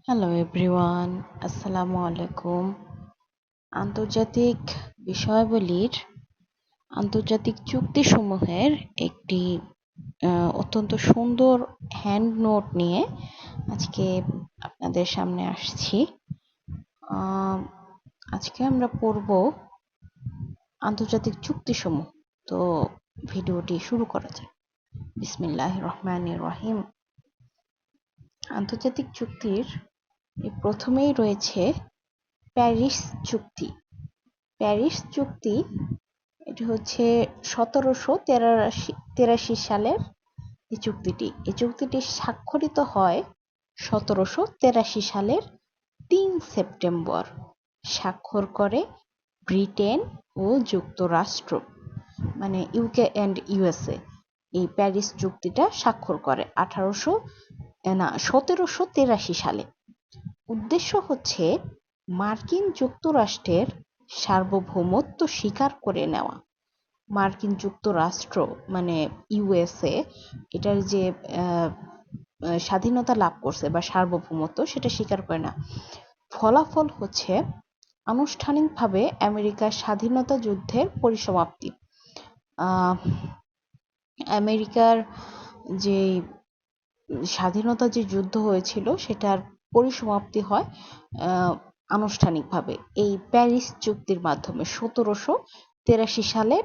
Hello everyone, আসসালামু আলাইকুম। আন্তর্জাতিক বিষয়াবলীর আন্তর্জাতিক চুক্তিসমূহের একটি অত্যন্ত সুন্দর হ্যান্ড নোট নিয়ে আজকে আপনাদের সামনে আসছি। আজকে আমরা পড়ব আন্তর্জাতিক চুক্তিসমূহ। তো ভিডিওটি শুরু করা যাক। বিসমিল্লাহির রহমানির রহিম। আন্তর্জাতিক চুক্তির প্রথমেই রয়েছে প্যারিস চুক্তি। প্যারিস চুক্তি এটি হচ্ছে 1783 সালের এই চুক্তিটি স্বাক্ষরিত হয় 1783 সালের 3 সেপ্টেম্বর। স্বাক্ষর করে ব্রিটেন ও যুক্তরাষ্ট্র, মানে ইউকে অ্যান্ড ইউএসএ। এই প্যারিস চুক্তিটা স্বাক্ষর করে 1783 সালে। উদ্দেশ্য হচ্ছে মার্কিন যুক্তরাষ্ট্রের সার্বভৌমত্ব স্বীকার করে নেওয়া। মার্কিন যুক্তরাষ্ট্র মানে ইউএসএ এটার যে স্বাধীনতা লাভ করছে বা সার্বভৌমত্ব সেটা স্বীকার করে না। ফলাফল হচ্ছে আনুষ্ঠানিকভাবে আমেরিকার স্বাধীনতা যুদ্ধের পরিসমাপ্তি। আমেরিকার যে স্বাধীনতা যে যুদ্ধ হয়েছিল সেটার পরিসমাপ্তি হয় আনুষ্ঠানিকভাবে এই প্যারিস চুক্তির মাধ্যমে 1783 সালের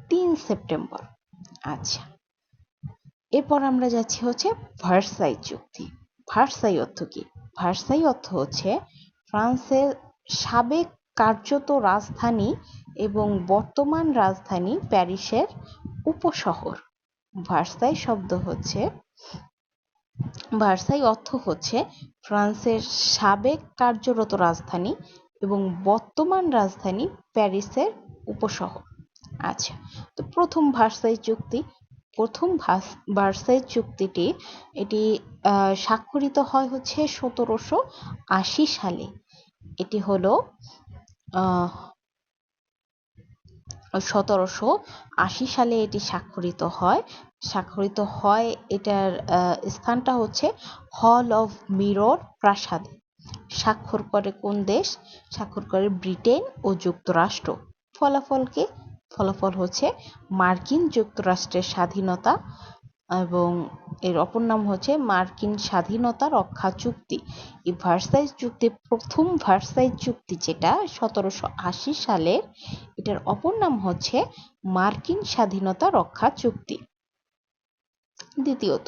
3 সেপ্টেম্বর। আচ্ছা, এরপর আমরা যাচ্ছি হচ্ছে ভার্সাই চুক্তি। ভার্সাই অর্থ কি? ভার্সাই অর্থ হচ্ছে ফ্রান্সের সাবেক কার্যত রাজধানী এবং বর্তমান রাজধানী প্যারিসের উপশহর। ভার্সাই শব্দ হচ্ছে ভার্সাই অর্থ হচ্ছে ফ্রান্সের সাবেক কার্যরত রাজধানী এবং বর্তমান রাজধানী প্যারিসের উপশহর। আচ্ছা, তো প্রথম ভার্সাই চুক্তিটি এটি স্বাক্ষরিত হয় হচ্ছে 1780 সালে। এটি হলো 1780 সালে এটি স্বাক্ষরিত হয়। এটার স্থানটা হচ্ছে হল অফ মিরর প্রাসাদে। স্বাক্ষর করে কোন দেশ? স্বাক্ষর করে ব্রিটেন ও যুক্তরাষ্ট্র। ফলাফল হচ্ছে মার্কিন যুক্তরাষ্ট্রের স্বাধীনতা, এবং এর অপর নাম হচ্ছে মার্কিন স্বাধীনতা রক্ষা চুক্তি। এই ভার্সাই চুক্তি, প্রথম ভার্সাই চুক্তি যেটা 1780 সালের, এটার অপর নাম হচ্ছে মার্কিন স্বাধীনতা রক্ষা চুক্তি। দ্বিতীয়ত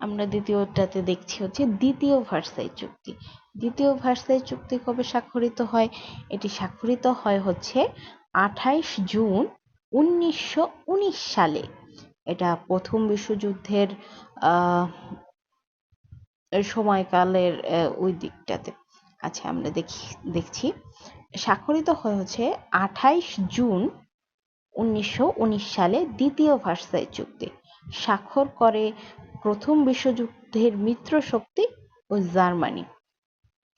আমরা দ্বিতীয়টাতে দেখছি হচ্ছে দ্বিতীয় ভার্সাই চুক্তি। দ্বিতীয় ভার্সাই চুক্তি কবে স্বাক্ষরিত হয়? এটি স্বাক্ষরিত হয় হচ্ছে 28 জুন 1919 সালে। এটা প্রথম বিশ্বযুদ্ধের সময়কালের ওই দিকটাতে। আচ্ছা, আমরা দেখছি স্বাক্ষরিত হয় হচ্ছে 28 জুন 1919 সালে দ্বিতীয় ভার্সাই চুক্তি। স্বাক্ষর করে প্রথম বিশ্বযুদ্ধের মিত্র শক্তি ও জার্মানি।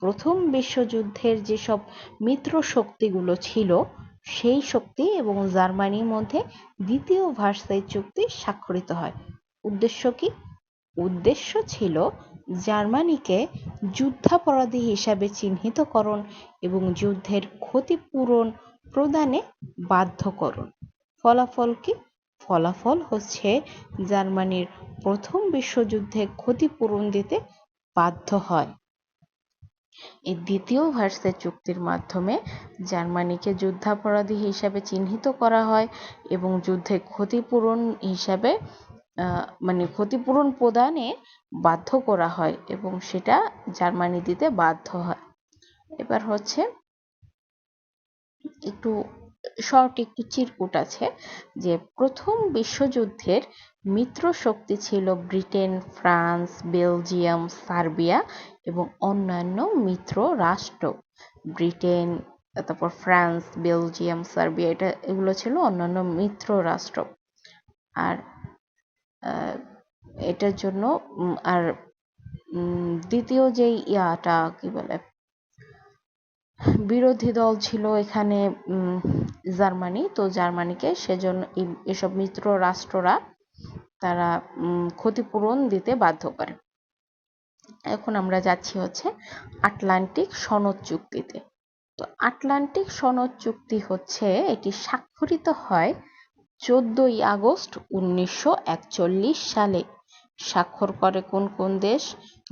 প্রথম বিশ্বযুদ্ধের যেসব মিত্র শক্তিগুলো ছিল সেই শক্তি এবং জার্মানির মধ্যে দ্বিতীয় ভার্সাই চুক্তি স্বাক্ষরিত হয়। উদ্দেশ্য কি? উদ্দেশ্য ছিল জার্মানিকে যুদ্ধাপরাধী হিসাবে চিহ্নিতকরণ এবং যুদ্ধের ক্ষতিপূরণ প্রদানে বাধ্যকরণ। ফলাফল কি? ফলাফল হচ্ছে জার্মানির প্রথম বিশ্বযুদ্ধে ক্ষতিপূরণ দিতে বাধ্য হয়। এই দ্বিতীয় ভার্সাই চুক্তির মাধ্যমে জার্মানিকে যুদ্ধাপরাধী হিসাবে চিহ্নিত করা হয় এবং যুদ্ধে ক্ষতিপূরণ হিসাবে ক্ষতিপূরণ প্রদানে বাধ্য করা হয় এবং সেটা জার্মানি দিতে বাধ্য হয়। এবার হচ্ছে একটু চিরকুট আছে যে প্রথম বিশ্বযুদ্ধের মিত্র শক্তি ছিল ব্রিটেন, ফ্রান্স, বেলজিয়াম, সার্বিয়া এবং অন্যান্য মিত্র রাষ্ট্র। ব্রিটেন, তারপর ফ্রান্স, বেলজিয়াম, সার্বিয়া, এগুলো ছিল অন্যান্য মিত্র রাষ্ট্র। আর এটার জন্য আর দ্বিতীয় যেই কি বলে বিরোধী দল ছিল এখানে জার্মানি। তো জার্মানিকে সেজন্য এসব মিত্র রাষ্ট্ররা তারা ক্ষতিপূরণ দিতে বাধ্য করে। এখন আমরা যাচ্ছি হচ্ছে আটলান্টিক সনদ চুক্তিতে। তো আটলান্টিক সনদ চুক্তি হচ্ছে এটি স্বাক্ষরিত হয় 14ই আগস্ট 1941 সালে। স্বাক্ষর করে কোন কোন দেশ?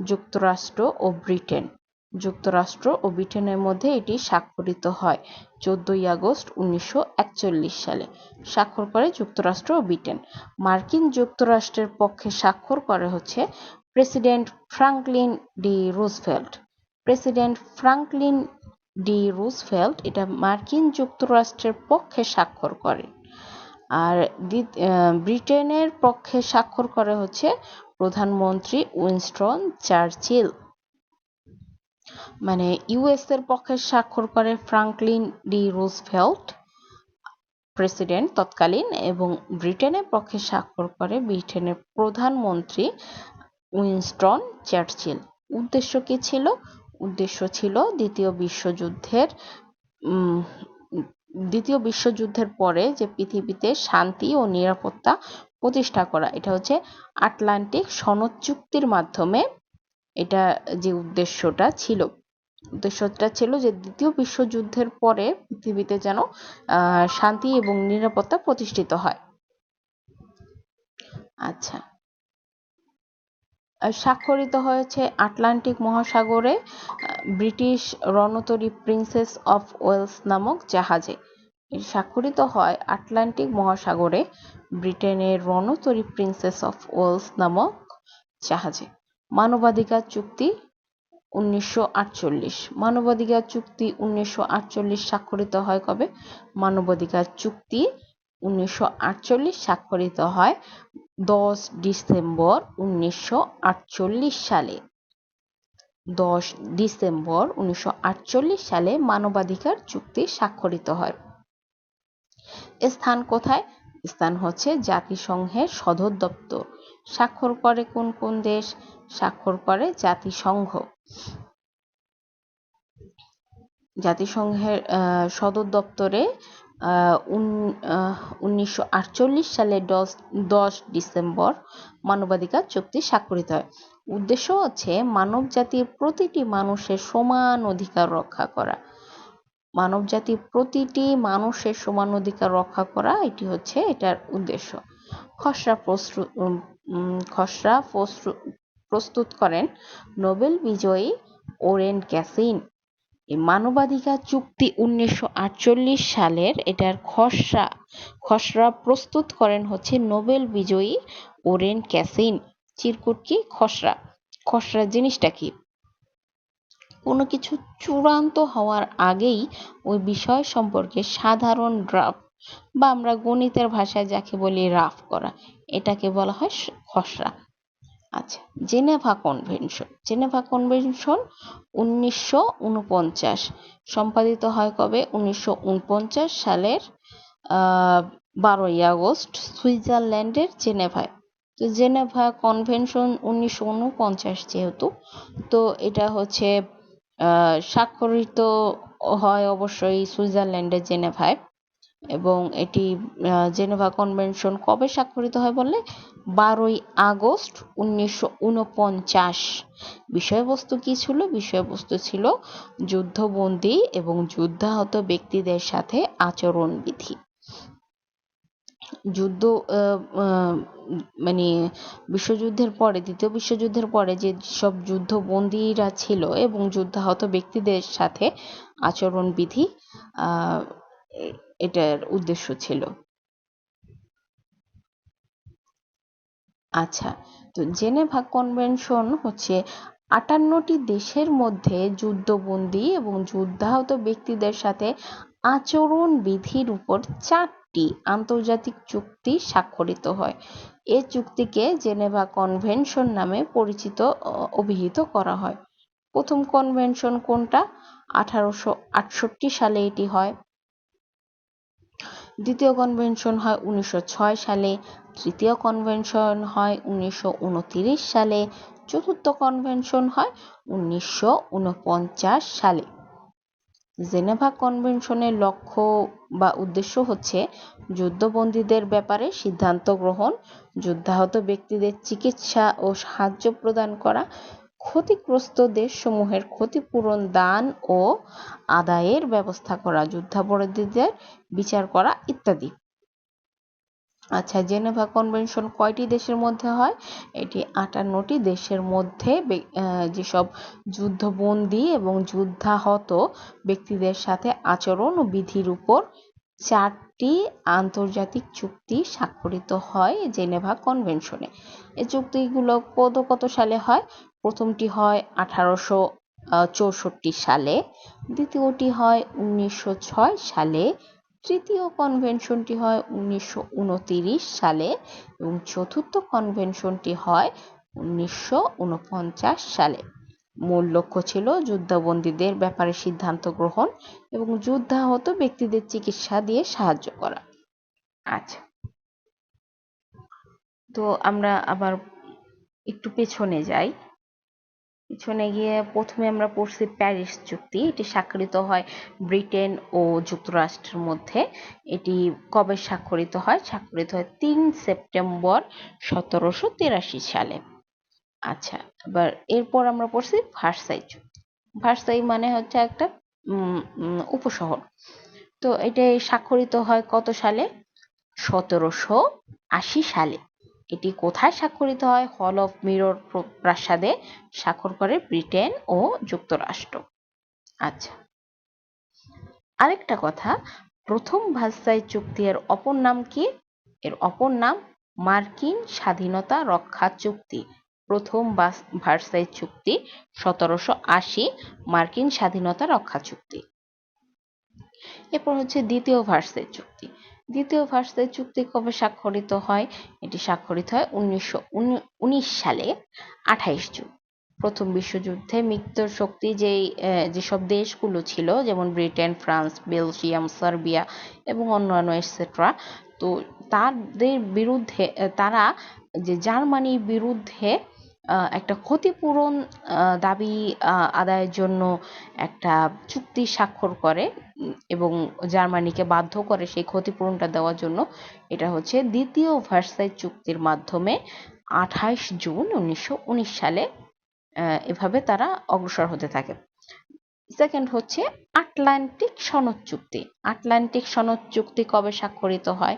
যুক্তরাষ্ট্র ও ব্রিটেন। যুক্তরাষ্ট্র ও ব্রিটেনের মধ্যে এটি স্বাক্ষরিত হয় 14ই আগস্ট 1941 সালে। স্বাক্ষর করে যুক্তরাষ্ট্র ও ব্রিটেন। মার্কিন যুক্তরাষ্ট্রের পক্ষে স্বাক্ষর করে হচ্ছে president Franklin D Roosevelt. President Franklin D Roosevelt এটা মার্কিন যুক্তরাষ্ট্রের পক্ষে স্বাক্ষর করেন। আর ব্রিটেনের পক্ষে স্বাক্ষর করে হচ্ছে প্রধানমন্ত্রী উইনস্টন চার্চিল। মানে ইউএস এর পক্ষে স্বাক্ষর করে ফ্রাঙ্কলিন ডি রুজভেল্ট প্রেসিডেন্ট তৎকালীন, এবং ব্রিটেনের পক্ষে স্বাক্ষর করে ব্রিটেনের প্রধানমন্ত্রী উইনস্টন চার্চিল। উদ্দেশ্য কি ছিল? উদ্দেশ্য ছিল দ্বিতীয় বিশ্বযুদ্ধের পরে যে পৃথিবীতে শান্তি ও নিরাপত্তা প্রতিষ্ঠা করা। এটা হচ্ছে আটলান্টিক সনদ চুক্তির মাধ্যমে এটা যে উদ্দেশ্যটা ছিল যে দ্বিতীয় বিশ্বযুদ্ধের পরে পৃথিবীতে যেন শান্তি এবং নিরাপত্তা প্রতিষ্ঠিত হয়। আচ্ছা, স্বাক্ষরিত হয়েছে আটলান্টিক মহাসাগরে ব্রিটিশ রণতরী প্রিন্সেস অফ ওয়েলস নামক জাহাজে। স্বাক্ষরিত হয় আটলান্টিক মহাসাগরে ব্রিটেনের রণতরী প্রিন্সেস অফ ওয়েলস নামক জাহাজে। মানবাধিকার চুক্তি 1948। মানবাধিকার চুক্তি 1948 স্বাক্ষরিত হয় কবে? মানবাধিকার চুক্তি 1948 স্বাক্ষরিত হয় 10 ডিসেম্বর 1948 সালে। 10 ডিসেম্বর 1948 সালে মানবাধিকার চুক্তি স্বাক্ষরিত হয়। স্থান কোথায়? স্থান হচ্ছে জাতিসংঘের সদর দপ্তর। স্বাক্ষর করে কোন কোন দেশ? স্বাক্ষর করে জাতিসংঘ। জাতিসংঘের সদর দপ্তরে 1948 সালে 10 ডিসেম্বর মানবাধিকার চুক্তি স্বাক্ষরিত হয়। উদ্দেশ্য হচ্ছে মানব জাতির প্রতিটি মানুষের সমান অধিকার রক্ষা করা। মানব জাতির প্রতিটি মানুষের সমান অধিকার রক্ষা করা, এটি হচ্ছে এটার উদ্দেশ্য। খসড়া প্রস্তুত করেন নোবেল বিজয়ী ওরেন ক্যাসিন। মানবাধিকার চুক্তি 1948 সালের এটার খসড়া প্রস্তুত করেন হচ্ছে নোবেল বিজয়ী ওরেন ক্যাসিন। চিরকুট কি? খসড়া জিনিসটা কি? কোনো কিছু চূড়ান্ত হওয়ার আগেই ওই বিষয় সম্পর্কে সাধারণ ড্রাফট, বা আমরা গণিতের ভাষায় যাকে বলি রাফ করা, এটাকে বলা হয় খসড়া। আচ্ছা, জেনেভা কনভেনশন। জেনেভা কনভেনশন 1949 সম্পাদিত হয় কবে? 1949 সালের 12ই আগস্ট সুইজারল্যান্ডের জেনেভায়। তো জেনেভা কনভেনশন 1949 যেহেতু, তো এটা হচ্ছে স্বাক্ষরিত হয় অবশ্যই সুইজারল্যান্ডের জেনেভায়। এবং এটি জেনেভা কনভেনশন কবে স্বাক্ষরিত হয় বললে? 12ই আগস্ট 1949। বিষয়বস্তু কি ছিল? বিষয়বস্তু ছিল যুদ্ধবন্দী এবং যুদ্ধাহত ব্যক্তিদের সাথে আচরণবিধি। যুদ্ধ মানে বিশ্বযুদ্ধের পরে, দ্বিতীয় বিশ্বযুদ্ধের পরে যে সব যুদ্ধবন্দীরা ছিল এবং যুদ্ধাহত ব্যক্তিদের সাথে আচরণবিধি এটার উদ্দেশ্য ছিল। আচ্ছা, তো জেনেভা কনভেনশন হচ্ছে 58টি দেশের মধ্যে যুদ্ধবন্দী এবং যুদ্ধাহত ব্যক্তিদের সাথে আচরণ বিধির উপর 4টি আন্তর্জাতিক চুক্তি স্বাক্ষরিত হয়। এই চুক্তিকে জেনেভা কনভেনশন নামে অভিহিত করা হয়। প্রথম কনভেনশন কোনটা? 1868 সালে এটি হয়। দ্বিতীয় কনভেনশন হয় 1906 সালে। তৃতীয় কনভেনশন হয় 1929 সালে। চতুর্থ কনভেনশন হয় 1949 সালে। জেনেভা কনভেনশনের লক্ষ্য বা উদ্দেশ্য হচ্ছে যুদ্ধবন্দীদের ব্যাপারে সিদ্ধান্ত গ্রহণ, যুদ্ধাহত ব্যক্তিদের চিকিৎসা ও সাহায্য প্রদান করা, ক্ষতিগ্রস্ত দেশসমূহের ক্ষতিপূরণ দান ও আদায়ের ব্যবস্থা করা, যুদ্ধাপরাধীদের বিচার করা ইত্যাদি। আচ্ছা, জেনেভা কনভেনশন কয়টি দেশের মধ্যে হয়? এটি 58টি দেশের মধ্যে যেসব যুদ্ধবন্দী এবং যুদ্ধাহত ব্যক্তিদের সাথে আচরণ ও বিধির উপর 4টি আন্তর্জাতিক চুক্তি স্বাক্ষরিত হয় জেনেভা কনভেনশনে। এই চুক্তিগুলো কত সালে হয়? প্রথমটি হয় 1864 সালে, দ্বিতীয়টি হয় 1906 সালে, তৃতীয় কনভেনশনটি হয় 1929 সালে এবং চতুর্থ কনভেনশনটি হয় 1949 সালে। মূল লক্ষ্য ছিল যুদ্ধবন্দীদের ব্যাপারে সিদ্ধান্ত গ্রহণ এবং যুদ্ধাহত ব্যক্তিদের চিকিৎসা দিয়ে সাহায্য করা। আচ্ছা, তো আমরা আবার একটু পেছনে যাই। পিছনে গিয়ে প্রথমে আমরা পড়ছি প্যারিস চুক্তি। এটি স্বাক্ষরিত হয় ব্রিটেন ও যুক্তরাষ্ট্রের মধ্যে। এটি কবে স্বাক্ষরিত হয়? স্বাক্ষরিত হয় 3 সেপ্টেম্বর 1783 সালে। আচ্ছা, এবার এরপর আমরা পড়ছি ভার্সাই চুক্তি। ভার্সাই মানে হচ্ছে একটা উপশহর। তো এটা স্বাক্ষরিত হয় কত সালে? 1780 সালে। এটি কোথায় স্বাক্ষরিত হয়? হল অফ মিরর প্রাসাদে স্বাক্ষর করে ব্রিটেন ও যুক্তরাষ্ট্র। আচ্ছা, আরেকটা কথা, প্রথম ভার্সাই চুক্তি এর অপর নাম কি? এর অপর নাম মার্কিন স্বাধীনতা রক্ষা চুক্তি। প্রথম ভার্সাই চুক্তি 1780, মার্কিন স্বাধীনতা রক্ষা চুক্তি। এরপর হচ্ছে দ্বিতীয় ভার্সাই চুক্তি। দ্বিতীয় ভার্সাই চুক্তি কবে স্বাক্ষরিত হয়? এটি স্বাক্ষরিত হয় 1919 সালে 28 জুন। প্রথম বিশ্বযুদ্ধে মিত্র শক্তি যেসব দেশগুলো ছিল, যেমন ব্রিটেন, ফ্রান্স, বেলজিয়াম, সার্বিয়া এবং অন্যান্য এটসেট্রা, তো তাদের বিরুদ্ধে তারা যে জার্মানির বিরুদ্ধে একটা ক্ষতিপূরণ দাবি আদায়ের জন্য একটা চুক্তি স্বাক্ষর করে এবং জার্মানিকে বাধ্য করে সেই ক্ষতিপূরণটা দেওয়ার জন্য। এটা হচ্ছে দ্বিতীয় ভার্সাই চুক্তির মাধ্যমে 28 জুন 1919 সালে এভাবে তারা অগ্রসর হতে থাকে। সেকেন্ড হচ্ছে আটলান্টিক সনদ চুক্তি। আটলান্টিক সনদ চুক্তি কবে স্বাক্ষরিত হয়?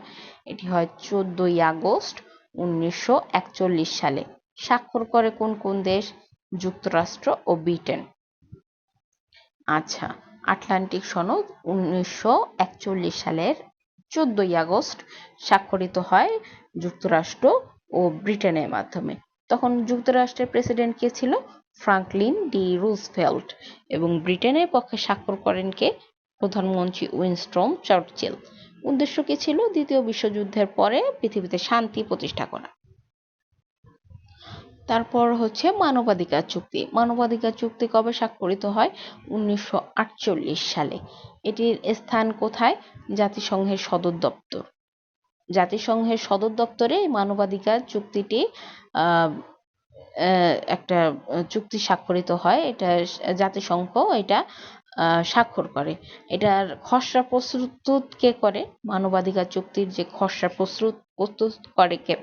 এটি হয় 14 আগস্ট 1941 সালে। স্বাক্ষর করে কোন কোন দেশ? যুক্তরাষ্ট্র ও ব্রিটেন। আচ্ছা, আটলান্টিক সনদ 1941 সালের 14 আগস্ট স্বাক্ষরিত হয় যুক্তরাষ্ট্র ও ব্রিটেনের মাধ্যমে। তখন যুক্তরাষ্ট্রের প্রেসিডেন্ট কে ছিল? Franklin D Roosevelt. এবং ব্রিটেনের পক্ষে স্বাক্ষর করেন কে? প্রধানমন্ত্রী উইনস্টন চার্চিল। উদ্দেশ্য কি ছিল? দ্বিতীয় বিশ্বযুদ্ধের পরে পৃথিবীতে শান্তি প্রতিষ্ঠা করা। তারপর হচ্ছে মানবাধিকার চুক্তি। মানবাধিকার চুক্তি কবে স্বাক্ষরিত হয়? 1948 সালে। এটির স্থান কোথায়? জাতিসংঘের সদর দপ্তর। জাতিসংঘের সদর দপ্তরে মানবাধিকার চুক্তিটি একটা চুক্তি স্বাক্ষরিত হয়। এটা জাতিসংঘ এটা স্বাক্ষর করে। এটার খসড়া প্রস্তুত কে করে? মানবাধিকার চুক্তির যে খসড়া প্রস্তুত করে কে?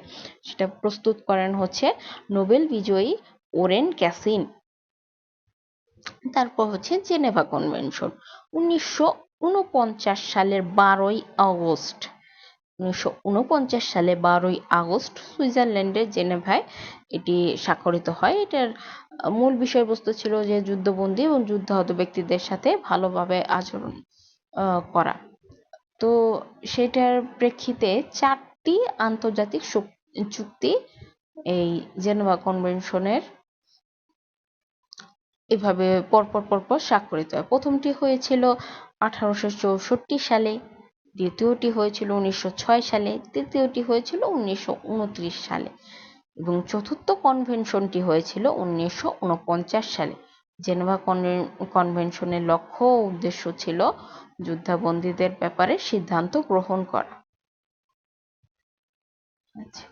সেটা প্রস্তুত করেন হচ্ছে নোবেল বিজয়ী ওরেন ক্যাসিন। তারপর হচ্ছে জেনেভা কনভেনশন 1949 সালের 12 আগস্ট। 1949 সালে 12 আগস্ট সুইজারল্যান্ডের জেনেভায় এটি স্বাক্ষরিত হয়। এটার মূল বিষয়বস্তু ছিল যে যুদ্ধবন্দী এবং যুদ্ধাহত ব্যক্তিদের সাথে ভালোভাবে আচরণ করা। তো সেটার প্রেক্ষিতে 4টি আন্তর্জাতিক চুক্তি এই জেনেভা কনভেনশনের এভাবে পরপর স্বাক্ষরিত হয়। প্রথমটি হয়েছিল 1864 সালে, দ্বিতীয়টি হয়েছিল 1906 সালে, তৃতীয়টি হয়েছিল 1929 সালে এবং চতুর্থ কনভেনশনটি হয়েছিল 1949 সালে। জেনেভা কনভেনশনের লক্ষ্য ও উদ্দেশ্য ছিল যুদ্ধবন্দীদের ব্যাপারে সিদ্ধান্ত গ্রহণ করা। আচ্ছা।